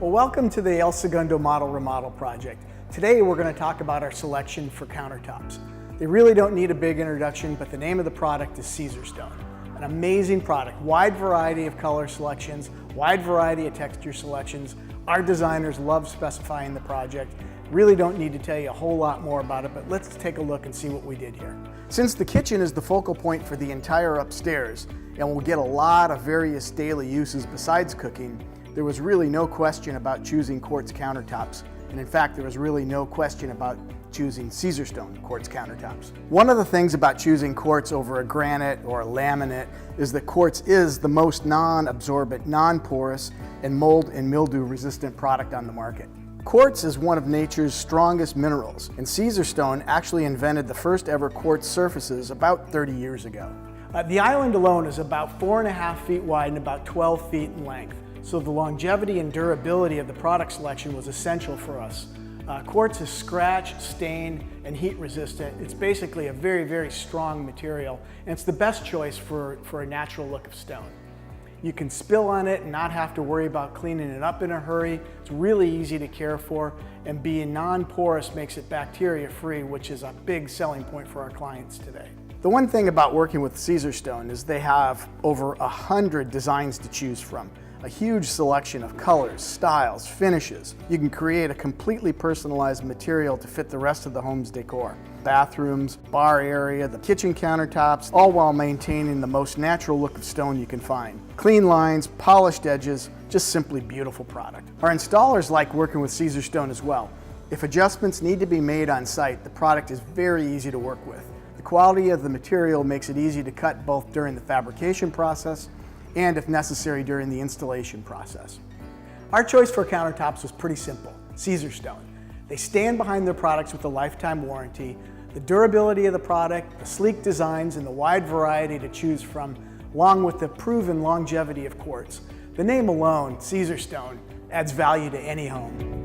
Well, welcome to the El Segundo Model Remodel project. Today we're going to talk about our selection for countertops. They really don't need a big introduction, but the name of the product is Caesarstone. An amazing product, wide variety of color selections, wide variety of texture selections. Our designers love specifying the project. Really don't need to tell you a whole lot more about it, but let's take a look and see what we did here. Since the kitchen is the focal point for the entire upstairs, and we'll get a lot of various daily uses besides cooking, there was really no question about choosing quartz countertops. And in fact, there was really no question about choosing Caesarstone quartz countertops. One of the things about choosing quartz over a granite or a laminate is that quartz is the most non-absorbent, non-porous, and mold and mildew resistant product on the market. Quartz is one of nature's strongest minerals, and Caesarstone actually invented the first ever quartz surfaces about 30 years ago. The island alone is about 4.5 feet wide and about 12 feet in length. So the longevity and durability of the product selection was essential for us. Quartz is scratch, stain, and heat resistant. It's basically a very, very strong material, and it's the best choice for a natural look of stone. You can spill on it and not have to worry about cleaning it up in a hurry. It's really easy to care for, and being non-porous makes it bacteria-free, which is a big selling point for our clients today. The one thing about working with Caesarstone is they have over 100 designs to choose from. A huge selection of colors, styles, finishes. You can create a completely personalized material to fit the rest of the home's decor. Bathrooms, bar area, the kitchen countertops, all while maintaining the most natural look of stone you can find. Clean lines, polished edges, just simply beautiful product. Our installers like working with Caesarstone as well. If adjustments need to be made on site, the product is very easy to work with. The quality of the material makes it easy to cut both during the fabrication process and, if necessary, during the installation process. Our choice for countertops was pretty simple: Caesarstone. They stand behind their products with a lifetime warranty. The durability of the product, the sleek designs, and the wide variety to choose from, along with the proven longevity of quartz. The name alone, Caesarstone, adds value to any home.